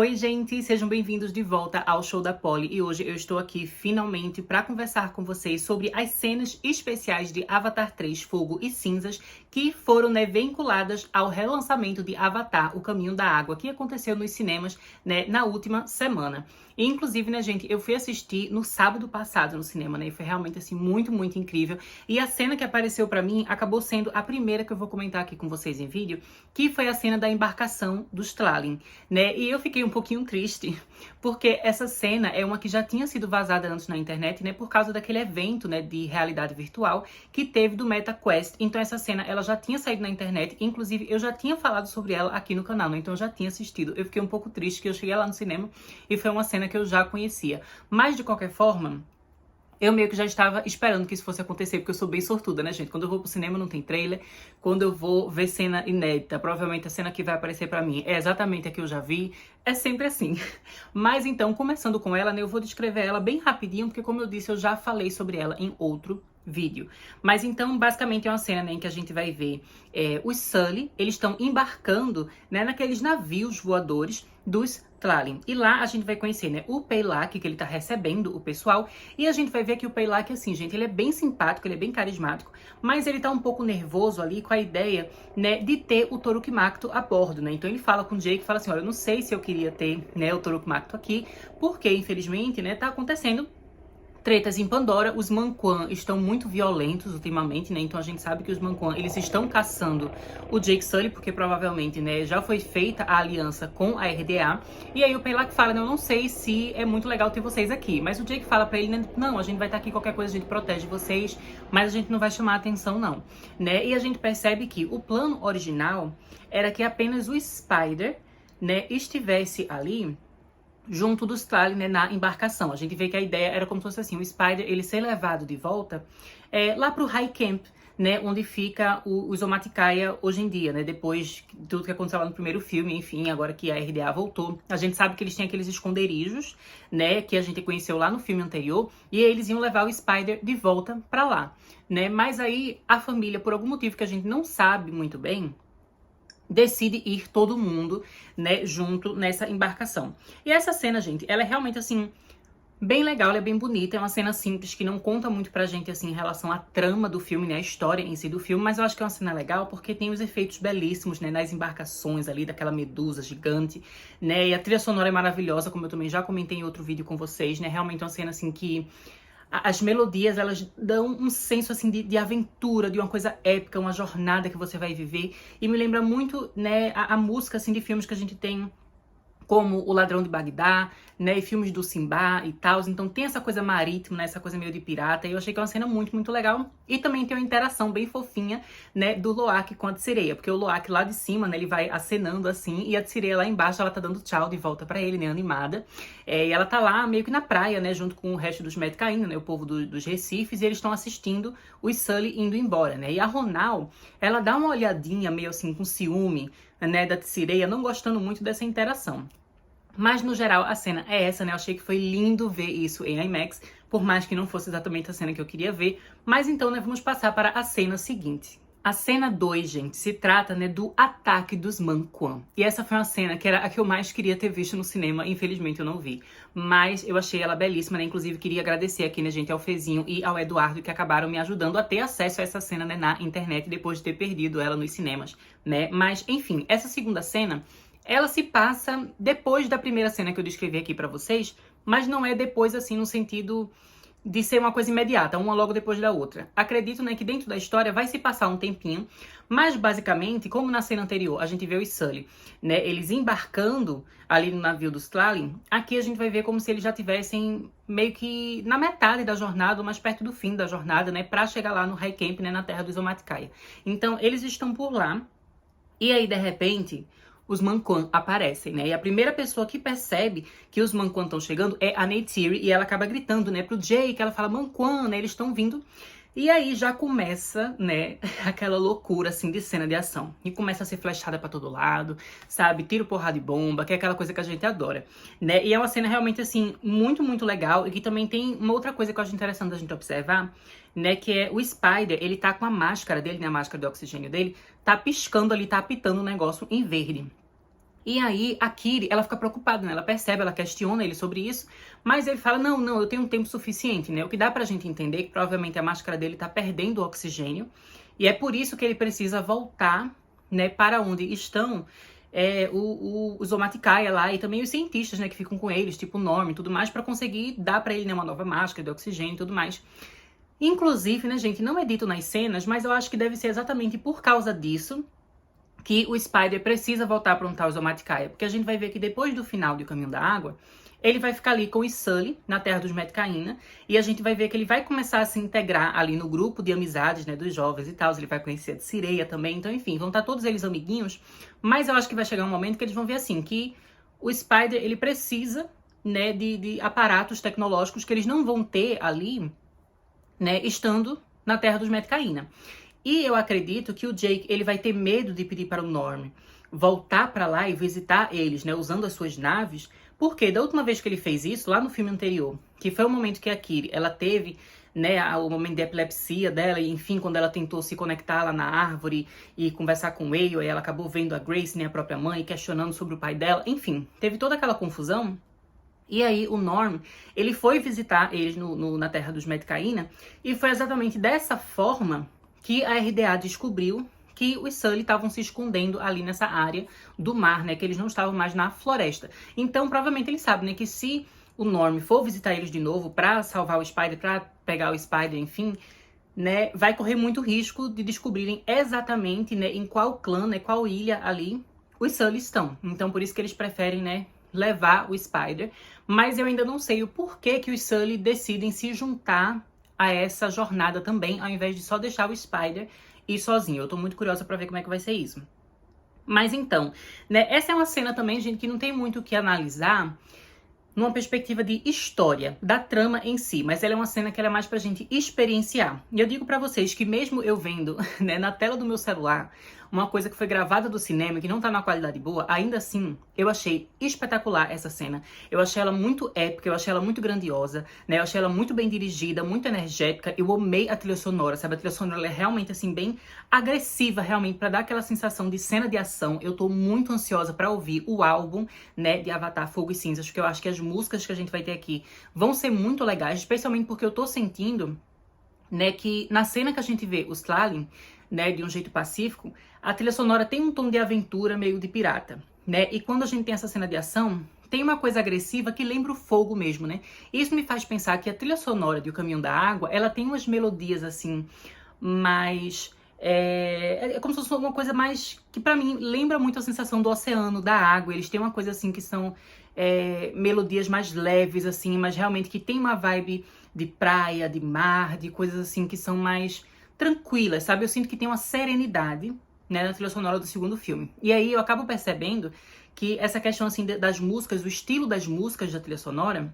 Oi, gente! Sejam bem-vindos de volta ao Show da Polly. E hoje eu estou aqui finalmente para conversar com vocês sobre as cenas especiais de Avatar 3 Fogo e Cinzas que foram, vinculadas ao relançamento de Avatar, O Caminho da Água, que aconteceu nos cinemas, na última semana. E, inclusive, gente, eu fui assistir no sábado passado no cinema, e foi realmente, assim, muito, muito incrível. E a cena que apareceu pra mim acabou sendo a primeira que eu vou comentar aqui com vocês em vídeo, que foi a cena da embarcação dos Tlalin, E eu fiquei um pouquinho triste, porque essa cena é uma que já tinha sido vazada antes na internet, por causa daquele evento, de realidade virtual que teve do MetaQuest. Então essa cena, ela já tinha saído na internet, inclusive eu já tinha falado sobre ela aqui no canal, Então eu já tinha assistido. Eu fiquei um pouco triste que eu cheguei lá no cinema e foi uma cena que eu já conhecia. Mas de qualquer forma, eu meio que já estava esperando que isso fosse acontecer, porque eu sou bem sortuda, gente? Quando eu vou pro cinema não tem trailer, quando eu vou ver cena inédita, provavelmente a cena que vai aparecer pra mim é exatamente a que eu já vi, é sempre assim. Mas então, começando com ela, eu vou descrever ela bem rapidinho, porque como eu disse, eu já falei sobre ela em outro vídeo. Mas então, basicamente é uma cena, em que a gente vai ver os Sully, eles estão embarcando, naqueles navios voadores dos Tlalin. E lá a gente vai conhecer, o Peilak, que ele tá recebendo o pessoal, e a gente vai ver que o Peilak, assim, gente, ele é bem simpático, ele é bem carismático, mas ele tá um pouco nervoso ali com a ideia, de ter o Toruk Makto a bordo, Então ele fala com o Jake, fala assim, olha, eu não sei se eu queria ter, o Toruk Makto aqui, porque, infelizmente, tá acontecendo tretas em Pandora. Os Manquan estão muito violentos ultimamente, Então a gente sabe que os Manquan, eles estão caçando o Jake Sully, porque provavelmente, já foi feita a aliança com a RDA. E aí o Peilak fala, eu não sei se é muito legal ter vocês aqui. Mas o Jake fala pra ele, não, a gente vai estar aqui, qualquer coisa a gente protege vocês, mas a gente não vai chamar a atenção, não. E a gente percebe que o plano original era que apenas o Spider, estivesse ali junto dos Tlalin, na embarcação. A gente vê que a ideia era como se fosse assim, o Spider, ele ser levado de volta lá pro High Camp, onde fica o Zomaticaya hoje em dia, depois de tudo que aconteceu lá no primeiro filme, enfim, agora que a RDA voltou. A gente sabe que eles têm aqueles esconderijos, que a gente conheceu lá no filme anterior, e eles iam levar o Spider de volta pra lá, Mas aí a família, por algum motivo que a gente não sabe muito bem, decide ir todo mundo, junto nessa embarcação. E essa cena, gente, ela é realmente, assim, bem legal, ela é bem bonita, é uma cena simples que não conta muito pra gente, assim, em relação à trama do filme, a história em si do filme, mas eu acho que é uma cena legal porque tem os efeitos belíssimos, nas embarcações ali, daquela medusa gigante, e a trilha sonora é maravilhosa, como eu também já comentei em outro vídeo com vocês, Realmente é uma cena, assim, que as melodias, elas dão um senso, assim, de aventura, de uma coisa épica, uma jornada que você vai viver. E me lembra muito, a música, assim, de filmes que a gente tem, como O Ladrão de Bagdá, e filmes do Simba e tal. Então tem essa coisa marítima, essa coisa meio de pirata. E eu achei que é uma cena muito, muito legal. E também tem uma interação bem fofinha, do Loak com a Tsereia. Porque o Loak lá de cima, ele vai acenando assim, e a Tsereia lá embaixo, ela tá dando tchau de volta pra ele, animada. E ela tá lá meio que na praia, junto com o resto dos Met caindo, o povo dos Recifes, e eles estão assistindo os Sully indo embora, E a Ronal, ela dá uma olhadinha meio assim com ciúme, da Tsereia, não gostando muito dessa interação. Mas, no geral, a cena é essa, Eu achei que foi lindo ver isso em IMAX, por mais que não fosse exatamente a cena que eu queria ver. Mas então, vamos passar para a cena seguinte. A cena 2, gente, se trata, do ataque dos Manquan. E essa foi uma cena que era a que eu mais queria ter visto no cinema, infelizmente eu não vi. Mas eu achei ela belíssima, Inclusive queria agradecer aqui, gente, ao Fezinho e ao Eduardo, que acabaram me ajudando a ter acesso a essa cena, na internet, depois de ter perdido ela nos cinemas, Mas, enfim, essa segunda cena, ela se passa depois da primeira cena que eu descrevi aqui pra vocês, mas não é depois, assim, no sentido de ser uma coisa imediata, uma logo depois da outra. Acredito, que dentro da história vai se passar um tempinho, mas basicamente, como na cena anterior a gente vê os Sully, eles embarcando ali no navio dos Tlalin, aqui a gente vai ver como se eles já tivessem meio que na metade da jornada, ou mais perto do fim da jornada, pra chegar lá no High Camp, na terra dos Zomaticaya. Então, eles estão por lá, e aí, de repente, os Manquan aparecem, E a primeira pessoa que percebe que os Manquan estão chegando é a Neytiri, e ela acaba gritando, pro Jake, ela fala, Manquan, eles estão vindo. E aí já começa, aquela loucura, assim, de cena de ação. E começa a ser flechada pra todo lado, sabe? Tiro, porrada e bomba, que é aquela coisa que a gente adora, E é uma cena realmente, assim, muito, muito legal. E que também tem uma outra coisa que eu acho interessante da gente observar, que é o Spider, ele tá com a máscara dele, a máscara de oxigênio dele, tá piscando ali, tá apitando o negócio em verde. E aí a Kiri, ela fica preocupada, né? Ela percebe, ela questiona ele sobre isso, mas ele fala, não, eu tenho um tempo suficiente, né? O que dá pra gente entender é que provavelmente a máscara dele tá perdendo o oxigênio, e é por isso que ele precisa voltar, né, para onde estão os Omaticaya lá, e também os cientistas, né, que ficam com eles, tipo o Norm e tudo mais, pra conseguir dar pra ele, né, uma nova máscara de oxigênio e tudo mais. Inclusive, né, gente, não é dito nas cenas, mas eu acho que deve ser exatamente por causa disso que o Spider precisa voltar para um tal Zomaticaya, porque a gente vai ver que depois do final de O Caminho da Água, ele vai ficar ali com o Sully, na Terra dos Metcaína, e a gente vai ver que ele vai começar a se integrar ali no grupo de amizades, né, dos jovens e tal, ele vai conhecer a Cireia também, então enfim, vão estar todos eles amiguinhos, mas eu acho que vai chegar um momento que eles vão ver assim, que o Spider, ele precisa, né, de aparatos tecnológicos que eles não vão ter ali, né, estando na Terra dos Metcaína. E eu acredito que o Jake, ele vai ter medo de pedir para o Norm voltar para lá e visitar eles, né, usando as suas naves, porque da última vez que ele fez isso, lá no filme anterior, que foi o momento que a Kiri, ela teve, né, o momento de epilepsia dela, e enfim, quando ela tentou se conectar lá na árvore e conversar com o Whale, aí ela acabou vendo a Grace, né, a própria mãe, questionando sobre o pai dela, enfim, teve toda aquela confusão. E aí o Norm, ele foi visitar eles na Terra dos Metcaína, e foi exatamente dessa forma que a RDA descobriu que os Sully estavam se escondendo ali nessa área do mar, né? Que eles não estavam mais na floresta. Então, provavelmente eles sabem, né? Que se o Norm for visitar eles de novo pra salvar o Spider, pra pegar o Spider, enfim, né? Vai correr muito risco de descobrirem exatamente, né? Em qual clã, né? Qual ilha ali os Sully estão. Então, por isso que eles preferem, né? Levar o Spider. Mas eu ainda não sei o porquê que os Sully decidem se juntar a essa jornada também, ao invés de só deixar o Spider ir sozinho. Eu tô muito curiosa pra ver como é que vai ser isso. Mas então, né, essa é uma cena também, gente, que não tem muito o que analisar numa perspectiva de história, da trama em si, mas ela é uma cena que ela é mais pra gente experienciar. E eu digo pra vocês que mesmo eu vendo, né, na tela do meu celular, uma coisa que foi gravada do cinema, que não tá na qualidade boa, ainda assim, eu achei espetacular essa cena. Eu achei ela muito épica, eu achei ela muito grandiosa, né, eu achei ela muito bem dirigida, muito energética, eu amei a trilha sonora, sabe? A trilha sonora ela é realmente, assim, bem agressiva, realmente, pra dar aquela sensação de cena de ação. Eu tô muito ansiosa pra ouvir o álbum, né, de Avatar Fogo e Cinzas, porque eu acho que as músicas que a gente vai ter aqui vão ser muito legais, especialmente porque eu tô sentindo, né, que na cena que a gente vê os Tlalin, né, de um jeito pacífico, a trilha sonora tem um tom de aventura meio de pirata, né, e quando a gente tem essa cena de ação, tem uma coisa agressiva que lembra o fogo mesmo, né, e isso me faz pensar que a trilha sonora de O Caminho da Água, ela tem umas melodias, assim, mais... É como se fosse uma coisa mais... que pra mim lembra muito a sensação do oceano, da água. Eles têm uma coisa assim que são melodias mais leves, assim, mas realmente que tem uma vibe de praia, de mar, de coisas assim que são mais tranquilas, sabe? Eu sinto que tem uma serenidade, né, na trilha sonora do segundo filme. E aí eu acabo percebendo que essa questão assim das músicas, o estilo das músicas da trilha sonora,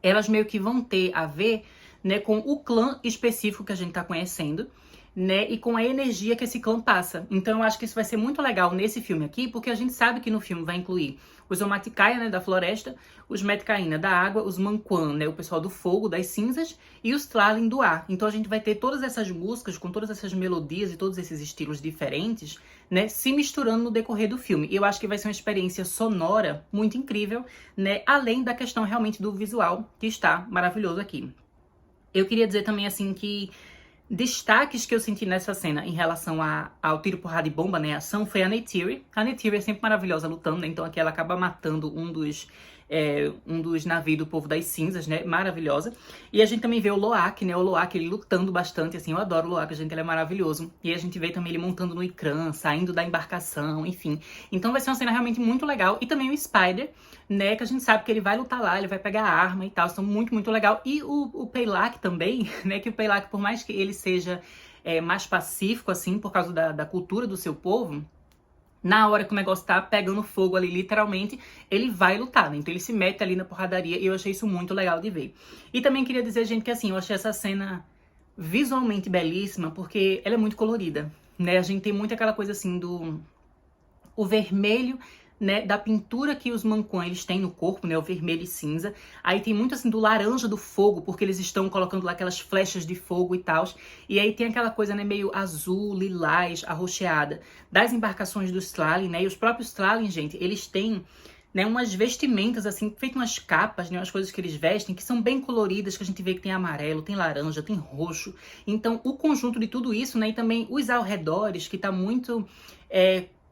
elas meio que vão ter a ver, né, com o clã específico que a gente tá conhecendo, né, e com a energia que esse clã passa. Então eu acho que isso vai ser muito legal nesse filme aqui, porque a gente sabe que no filme vai incluir os Omaticaya, né, da floresta, os Metcaína da água, os Manquan, né, o pessoal do fogo, das cinzas, e os Tlalin do ar. Então a gente vai ter todas essas músicas, com todas essas melodias e todos esses estilos diferentes, né, se misturando no decorrer do filme. E eu acho que vai ser uma experiência sonora muito incrível, né, além da questão realmente do visual, que está maravilhoso aqui. Eu queria dizer também, assim, que destaques que eu senti nessa cena em relação ao tiro, porrada e bomba, né, a ação, foi a Neytiri. A Neytiri é sempre maravilhosa lutando, né, então aqui ela acaba matando um dos navios do povo das cinzas, né, maravilhosa. E a gente também vê o Loak, né, o Loak, ele lutando bastante, assim, eu adoro o Loak, gente, ele é maravilhoso. E a gente vê também ele montando no Ikran, saindo da embarcação, enfim. Então vai ser uma cena realmente muito legal. E também o Spider, né, que a gente sabe que ele vai lutar lá, ele vai pegar a arma e tal, são muito, muito legal. E o Peilak também, né, que o Peilak, por mais que ele seja mais pacífico, assim, por causa da cultura do seu povo, na hora que o negócio tá pegando fogo ali, literalmente, ele vai lutar, né? Então ele se mete ali na porradaria e eu achei isso muito legal de ver. E também queria dizer, gente, que assim, eu achei essa cena visualmente belíssima, porque ela é muito colorida, né? A gente tem muito aquela coisa assim o vermelho né, da pintura que os Manquan eles têm no corpo, né, o vermelho e cinza. Aí tem muito assim do laranja do fogo, porque eles estão colocando lá aquelas flechas de fogo e tal. E aí tem aquela coisa, né, meio azul, lilás, arroxeada das embarcações dos Tlalin, né? E os próprios Tlalin, gente, eles têm, né, umas vestimentas assim, feitas umas capas, né, umas coisas que eles vestem que são bem coloridas, que a gente vê que tem amarelo, tem laranja, tem roxo. Então, o conjunto de tudo isso, né, e também os arredores, que tá muito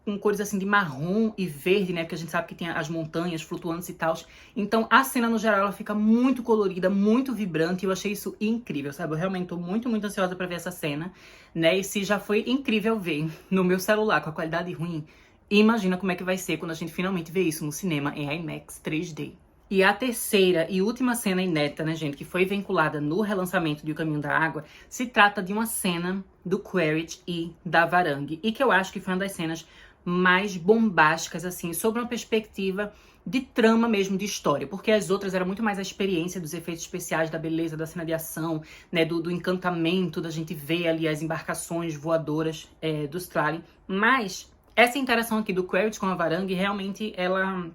com cores assim de marrom e verde, né? Porque a gente sabe que tem as montanhas flutuantes e tal. Então a cena no geral ela fica muito colorida, muito vibrante. E eu achei isso incrível, sabe? Eu realmente tô muito, muito ansiosa pra ver essa cena, né? E se já foi incrível ver no meu celular com a qualidade ruim, imagina como é que vai ser quando a gente finalmente vê isso no cinema em IMAX 3D. E a terceira e última cena inédita, né, gente, que foi vinculada no relançamento de O Caminho da Água, se trata de uma cena do Quaritch e da Varang, e que eu acho que foi uma das cenas mais bombásticas, assim, sobre uma perspectiva de trama mesmo, de história, porque as outras eram muito mais a experiência dos efeitos especiais, da beleza, da cena de ação, né, do encantamento, da gente ver ali as embarcações voadoras dos Tlalin, mas essa interação aqui do Quaritch com a Varang, realmente, ela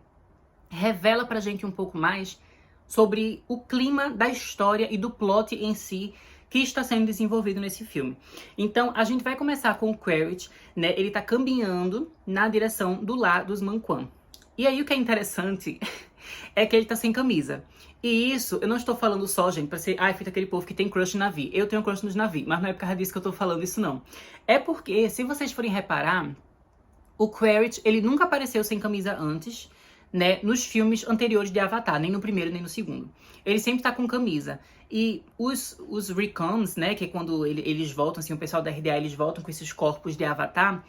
revela pra gente um pouco mais sobre o clima da história e do plot em si que está sendo desenvolvido nesse filme. Então, a gente vai começar com o Quaritch, né? Ele tá caminhando na direção do lar dos Manquan. E aí, o que é interessante é que ele tá sem camisa. E isso, eu não estou falando só, gente, pra ser, feita aquele povo que tem crush no navio. Eu tenho crush nos navios, mas não é por causa disso que eu tô falando isso, não. É porque, se vocês forem reparar, o Quaritch, ele nunca apareceu sem camisa antes, né, nos filmes anteriores de Avatar, nem no primeiro, nem no segundo. Ele sempre tá com camisa. E os Recons, né, que é quando eles voltam, assim, o pessoal da RDA, eles voltam com esses corpos de Avatar,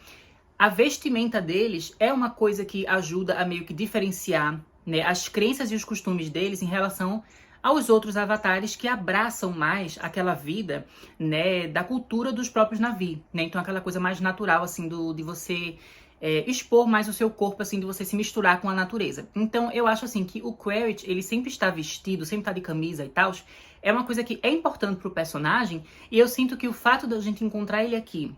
a vestimenta deles é uma coisa que ajuda a meio que diferenciar, né, as crenças e os costumes deles em relação aos outros avatares que abraçam mais aquela vida, né, da cultura dos próprios Na'vi, né? Então aquela coisa mais natural, assim, de você expor mais o seu corpo, assim, de você se misturar com a natureza. Então, eu acho, assim, que o Quaritch, ele sempre está vestido, sempre está de camisa e tal, é uma coisa que é importante pro personagem, e eu sinto que o fato da gente encontrar ele aqui,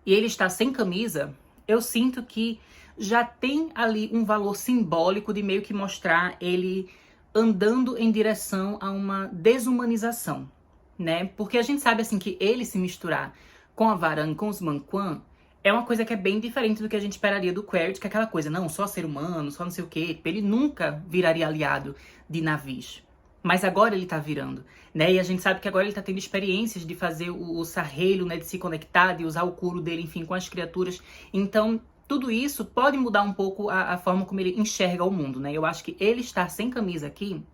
e ele estar sem camisa, eu sinto que já tem ali um valor simbólico de meio que mostrar ele andando em direção a uma desumanização, né? Porque a gente sabe, assim, que ele se misturar com a Varang, com os Manquan, é uma coisa que é bem diferente do que a gente esperaria do Quaritch, que é aquela coisa, não, só ser humano, só não sei o quê. Ele nunca viraria aliado de navios. Mas agora ele tá virando, né? E a gente sabe que agora ele tá tendo experiências de fazer o sarrelho, né? De se conectar, de usar o couro dele, enfim, com as criaturas. Então, tudo isso pode mudar um pouco a forma como ele enxerga o mundo, né? Eu acho que ele estar sem camisa aqui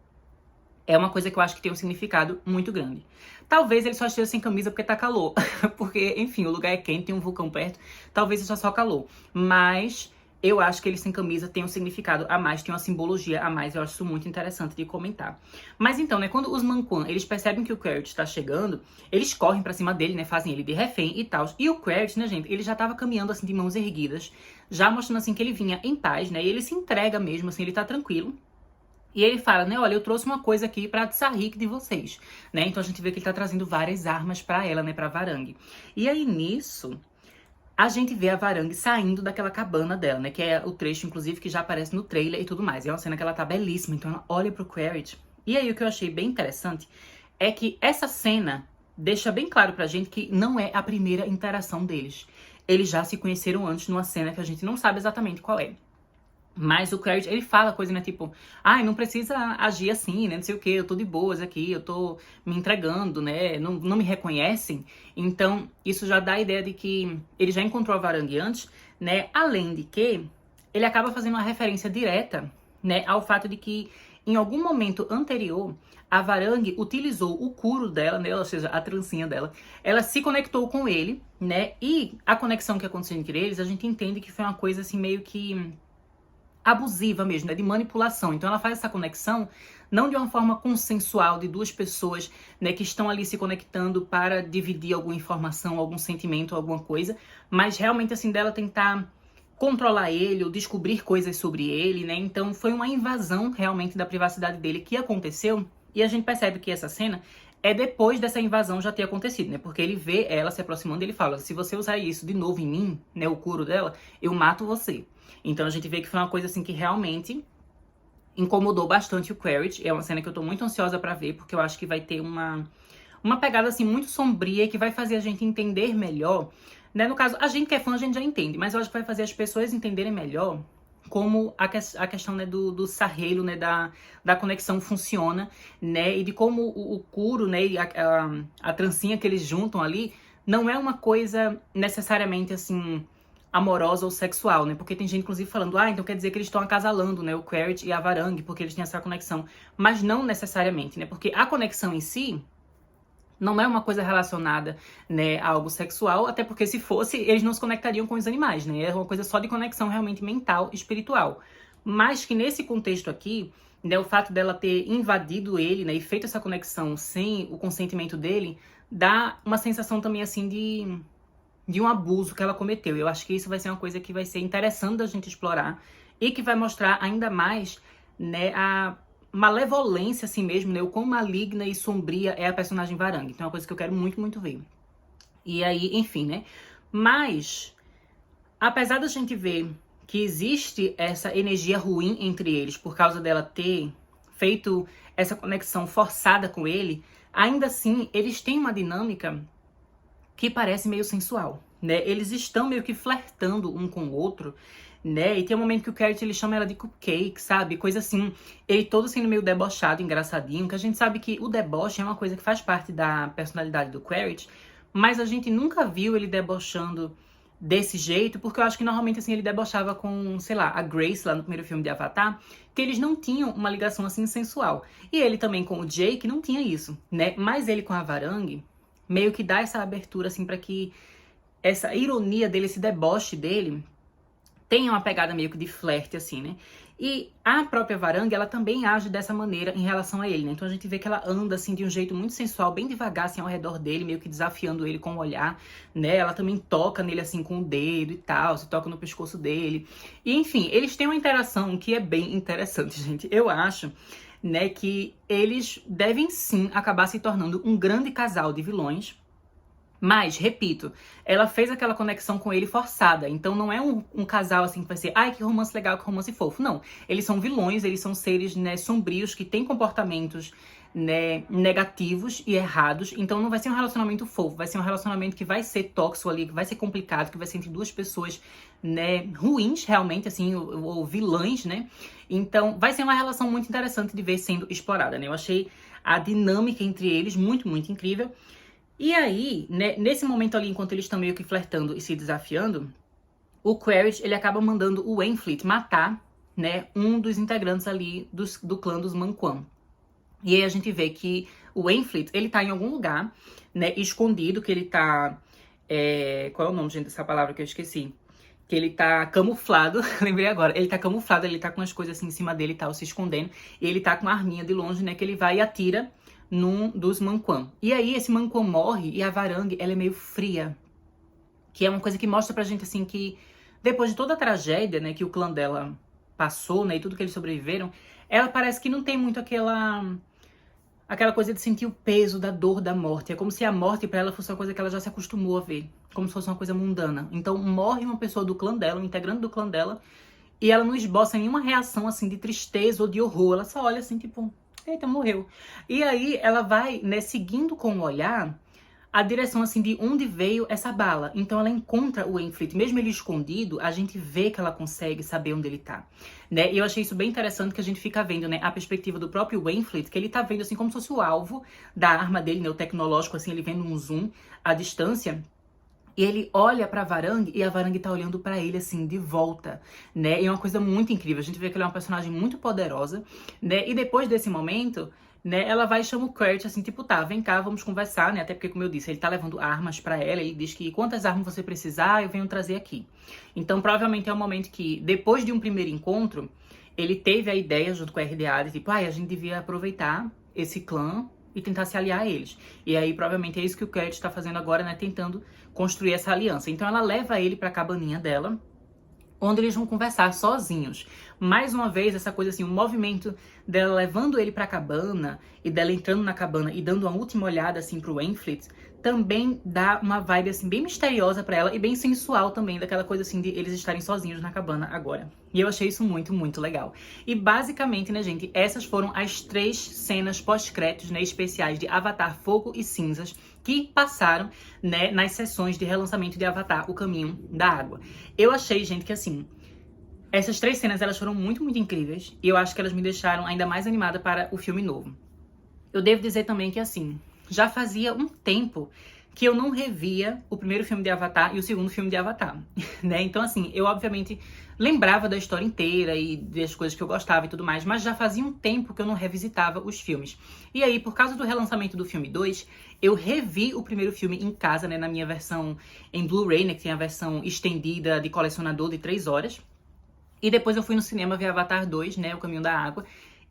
é uma coisa que eu acho que tem um significado muito grande. Talvez ele só esteja sem camisa porque tá calor. Porque, enfim, o lugar é quente, tem um vulcão perto. Talvez seja só calor. Mas eu acho que ele sem camisa tem um significado a mais, tem uma simbologia a mais. Eu acho isso muito interessante de comentar. Mas então, né, quando os Manquan, eles percebem que o Quaritch tá chegando, eles correm pra cima dele, né, fazem ele de refém e tal. E o Quaritch, né, gente, ele já tava caminhando, assim, de mãos erguidas, já mostrando, assim, que ele vinha em paz, né, e ele se entrega mesmo, assim, ele tá tranquilo. E ele fala, né, olha, eu trouxe uma coisa aqui pra Tsarrikh de vocês, né? Então a gente vê que ele tá trazendo várias armas pra ela, né, pra Varang. E aí nisso, a gente vê a Varang saindo daquela cabana dela, né, que é o trecho, inclusive, que já aparece no trailer e tudo mais. E é uma cena que ela tá belíssima, então ela olha pro Quaritch. E aí o que eu achei bem interessante é que essa cena deixa bem claro pra gente que não é a primeira interação deles. Eles já se conheceram antes numa cena que a gente não sabe exatamente qual é. Mas o Quaritch, ele fala coisa, né, tipo, não precisa agir assim, né, não sei o que, eu tô de boas aqui, eu tô me entregando, né, não me reconhecem. Então, isso já dá a ideia de que ele já encontrou a Varang antes, né, além de que ele acaba fazendo uma referência direta, né, ao fato de que em algum momento anterior, a Varang utilizou o couro dela, né, ou seja, a trancinha dela, ela se conectou com ele, né, e a conexão que aconteceu entre eles, a gente entende que foi uma coisa assim meio que abusiva mesmo, né, de manipulação. Então ela faz essa conexão não de uma forma consensual de duas pessoas, né, que estão ali se conectando para dividir alguma informação, algum sentimento, alguma coisa, mas realmente assim dela tentar controlar ele ou descobrir coisas sobre ele, né? Então foi uma invasão realmente da privacidade dele que aconteceu, e a gente percebe que essa cena é depois dessa invasão já ter acontecido, né? Porque ele vê ela se aproximando e ele fala, se você usar isso de novo em mim, né, o couro dela, eu mato você. Então a gente vê que foi uma coisa assim que realmente incomodou bastante o Quaritch. É uma cena que eu tô muito ansiosa pra ver, porque eu acho que vai ter uma pegada assim muito sombria e que vai fazer a gente entender melhor, né? No caso, a gente que é fã, a gente já entende, mas eu acho que vai fazer as pessoas entenderem melhor como a questão, né, do sarrelo, né, da conexão funciona, né, e de como o Kuro, né, e a trancinha que eles juntam ali não é uma coisa necessariamente, assim, amorosa ou sexual, né, porque tem gente, inclusive, falando, então quer dizer que eles estão acasalando, né, o Quaritch e a Varangue, porque eles têm essa conexão, mas não necessariamente, né, porque a conexão em si não é uma coisa relacionada, né, a algo sexual, até porque se fosse, eles não se conectariam com os animais, né? É uma coisa só de conexão realmente mental, espiritual. Mas que nesse contexto aqui, né, o fato dela ter invadido ele, né, e feito essa conexão sem o consentimento dele, dá uma sensação também, assim, de um abuso que ela cometeu. Eu acho que isso vai ser uma coisa que vai ser interessante da gente explorar e que vai mostrar ainda mais, né, a malevolência assim mesmo, né, o quão maligna e sombria é a personagem Varangue. Então é uma coisa que eu quero muito, muito ver. E aí, enfim, né? Mas, apesar da gente ver que existe essa energia ruim entre eles por causa dela ter feito essa conexão forçada com ele, ainda assim, eles têm uma dinâmica que parece meio sensual, né? Eles estão meio que flertando um com o outro, né? E tem um momento que o Carrot, ele chama ela de cupcake, sabe? Coisa assim, ele todo sendo meio debochado, engraçadinho, que a gente sabe que o deboche é uma coisa que faz parte da personalidade do Carrot, mas a gente nunca viu ele debochando desse jeito, porque eu acho que normalmente assim ele debochava com, sei lá, a Grace lá no primeiro filme de Avatar, que eles não tinham uma ligação assim sensual. E ele também com o Jake não tinha isso, né? Mas ele com a Varangue meio que dá essa abertura assim para que essa ironia dele, esse deboche dele, tem uma pegada meio que de flerte, assim, né? E a própria Varangue, ela também age dessa maneira em relação a ele, né? Então a gente vê que ela anda, assim, de um jeito muito sensual, bem devagar, assim, ao redor dele, meio que desafiando ele com o olhar, né? Ela também toca nele, assim, com o dedo e tal, se toca no pescoço dele. E, enfim, eles têm uma interação que é bem interessante, gente. Eu acho, né, que eles devem, sim, acabar se tornando um grande casal de vilões. Mas, repito, ela fez aquela conexão com ele forçada. Então não é um casal assim que vai ser, ai, que romance legal, que romance fofo. Não. Eles são vilões, eles são seres, né, sombrios, que têm comportamentos, né, negativos e errados. Então não vai ser um relacionamento fofo, vai ser um relacionamento que vai ser tóxico ali, que vai ser complicado, que vai ser entre duas pessoas, né, ruins realmente, assim, ou vilãs, né? Então vai ser uma relação muito interessante de ver sendo explorada, né? Eu achei a dinâmica entre eles muito, muito incrível. E aí, né, nesse momento ali, enquanto eles estão meio que flertando e se desafiando, o Quaritch, ele acaba mandando o Wainfleet matar, né, um dos integrantes ali do clã dos Manquan. E aí a gente vê que o Wainfleet, ele tá em algum lugar, né, escondido, que ele tá... qual é o nome, gente, dessa palavra que eu esqueci? Que ele tá camuflado, lembrei agora, ele tá camuflado, ele tá com as coisas assim em cima dele e tal, se escondendo, e ele tá com uma arminha de longe, né, que ele vai e atira num dos Manquan. E aí esse Manquan morre e a Varangue, ela é meio fria. Que é uma coisa que mostra pra gente, assim, que depois de toda a tragédia, né, que o clã dela passou, né, e tudo que eles sobreviveram, ela parece que não tem muito aquela coisa de sentir o peso da dor da morte. É como se a morte pra ela fosse uma coisa que ela já se acostumou a ver. Como se fosse uma coisa mundana. Então morre uma pessoa do clã dela, um integrante do clã dela, e ela não esboça nenhuma reação, assim, de tristeza ou de horror. Ela só olha assim, tipo... Eita, morreu. E aí ela vai, né, seguindo com o olhar a direção, assim, de onde veio essa bala. Então ela encontra o Wainfleet. Mesmo ele escondido, a gente vê que ela consegue saber onde ele tá, né? E eu achei isso bem interessante, que a gente fica vendo, né, a perspectiva do próprio Wainfleet, que ele tá vendo, assim, como se fosse o alvo da arma dele, né, o tecnológico, assim, ele vendo um zoom à distância. E ele olha pra Varangue e a Varangue tá olhando pra ele, assim, de volta, né? E é uma coisa muito incrível. A gente vê que ele é uma personagem muito poderosa, né? E depois desse momento, né, ela vai e chama o Kurt, assim, tipo, tá, vem cá, vamos conversar, né? Até porque, como eu disse, ele tá levando armas pra ela. Ele diz que quantas armas você precisar, eu venho trazer aqui. Então, provavelmente é um momento que, depois de um primeiro encontro, ele teve a ideia, junto com a RDA, de tipo, a gente devia aproveitar esse clã e tentar se aliar a eles. E aí, provavelmente, é isso que o Kurt está fazendo agora, né? Tentando construir essa aliança. Então, ela leva ele pra cabaninha dela, onde eles vão conversar sozinhos. Mais uma vez, essa coisa assim, o movimento dela levando ele pra cabana, e dela entrando na cabana e dando uma última olhada, assim, pro Wainfleet, também dá uma vibe, assim, bem misteriosa pra ela e bem sensual também, daquela coisa, assim, de eles estarem sozinhos na cabana agora. E eu achei isso muito, muito legal. E basicamente, né, gente, essas foram as 3 cenas pós-créditos, né, especiais de Avatar Fogo e Cinzas que passaram, né, nas sessões de relançamento de Avatar, O Caminho da Água. Eu achei, gente, que assim, essas 3 cenas, elas foram muito, muito incríveis. E eu acho que elas me deixaram ainda mais animada para o filme novo. Eu devo dizer também que, assim, já fazia um tempo que eu não revia o primeiro filme de Avatar e o segundo filme de Avatar, né? Então, assim, eu obviamente lembrava da história inteira e das coisas que eu gostava e tudo mais, mas já fazia um tempo que eu não revisitava os filmes. E aí, por causa do relançamento do filme 2, eu revi o primeiro filme em casa, né? Na minha versão em Blu-ray, né? Que tem a versão estendida de colecionador de 3 horas. E depois eu fui no cinema ver Avatar 2, né? O Caminho da Água.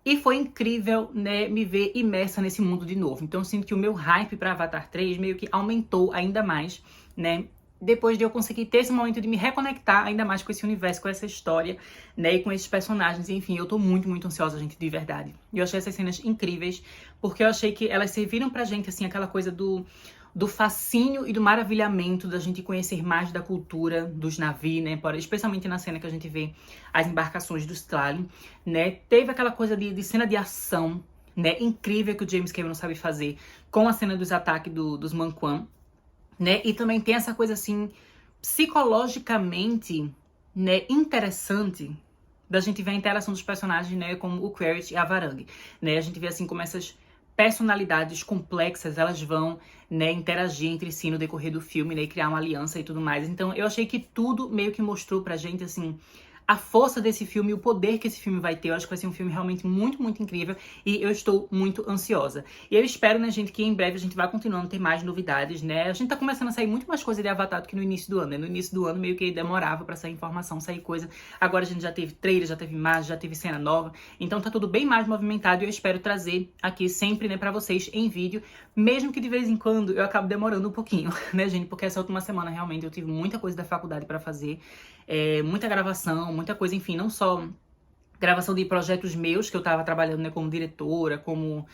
E foi incrível, né, me ver imersa nesse mundo de novo. Então eu sinto que o meu hype para Avatar 3 meio que aumentou ainda mais, né? Depois de eu conseguir ter esse momento de me reconectar ainda mais com esse universo, com essa história, né, e com esses personagens. Enfim, eu tô muito, muito ansiosa, gente, de verdade. E eu achei essas cenas incríveis, porque eu achei que elas serviram pra gente, assim, aquela coisa do fascínio e do maravilhamento da gente conhecer mais da cultura dos Na'vi, né? Especialmente na cena que a gente vê as embarcações dos Tlalin, né? Teve aquela coisa de cena de ação, né? Incrível que o James Cameron sabe fazer com a cena dos ataques dos Manquan, né? E também tem essa coisa, assim, psicologicamente, né, interessante da gente ver a interação dos personagens, né? Como o Quaritch e a Varang, né? A gente vê, assim, como essas personalidades complexas, elas vão, né, interagir entre si no decorrer do filme, né, e criar uma aliança e tudo mais. Então eu achei que tudo meio que mostrou pra gente, assim, a força desse filme e o poder que esse filme vai ter. Eu acho que vai ser um filme realmente muito, muito incrível e eu estou muito ansiosa. E eu espero, né, gente, que em breve a gente vai continuando a ter mais novidades, né? A gente tá começando a sair muito mais coisa de Avatar do que no início do ano, né? No início do ano meio que demorava pra sair informação, sair coisa. Agora a gente já teve trailer, já teve imagem, já teve cena nova. Então tá tudo bem mais movimentado e eu espero trazer aqui sempre, né, pra vocês em vídeo, mesmo que de vez em quando eu acabe demorando um pouquinho, né, gente? Porque essa última semana realmente eu tive muita coisa da faculdade pra fazer, muita gravação, muita coisa, enfim, não só gravação de projetos meus, que eu tava trabalhando, né, como diretora, como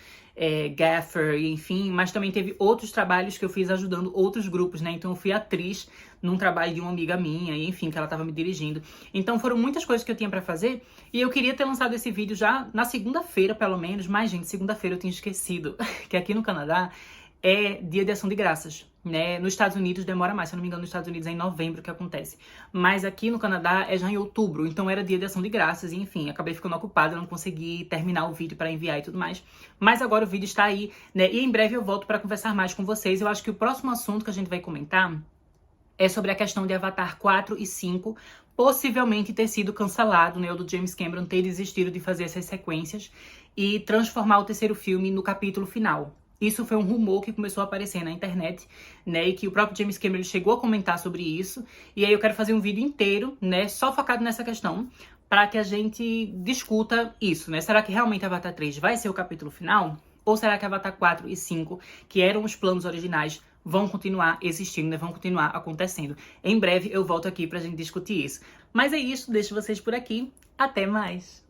gaffer, enfim, mas também teve outros trabalhos que eu fiz ajudando outros grupos, né, então eu fui atriz num trabalho de uma amiga minha, e, enfim, que ela tava me dirigindo. Então foram muitas coisas que eu tinha pra fazer, e eu queria ter lançado esse vídeo já na segunda-feira, pelo menos, mas, gente, segunda-feira eu tinha esquecido que aqui no Canadá é dia de ação de graças, né? Nos Estados Unidos demora mais, se eu não me engano, nos Estados Unidos é em novembro que acontece. Mas aqui no Canadá é já em outubro, então era dia de ação de graças, e enfim, acabei ficando ocupada, não consegui terminar o vídeo para enviar e tudo mais. Mas agora o vídeo está aí, né? E em breve eu volto para conversar mais com vocês. Eu acho que o próximo assunto que a gente vai comentar é sobre a questão de Avatar 4 e 5 possivelmente ter sido cancelado, né? O do James Cameron ter desistido de fazer essas sequências e transformar o terceiro filme no capítulo final. Isso foi um rumor que começou a aparecer na internet, né, e que o próprio James Cameron chegou a comentar sobre isso. E aí eu quero fazer um vídeo inteiro, né, só focado nessa questão, para que a gente discuta isso, né? Será que realmente Avatar 3 vai ser o capítulo final? Ou será que Avatar 4 e 5, que eram os planos originais, vão continuar existindo, né, vão continuar acontecendo? Em breve eu volto aqui pra gente discutir isso. Mas é isso, deixo vocês por aqui. Até mais!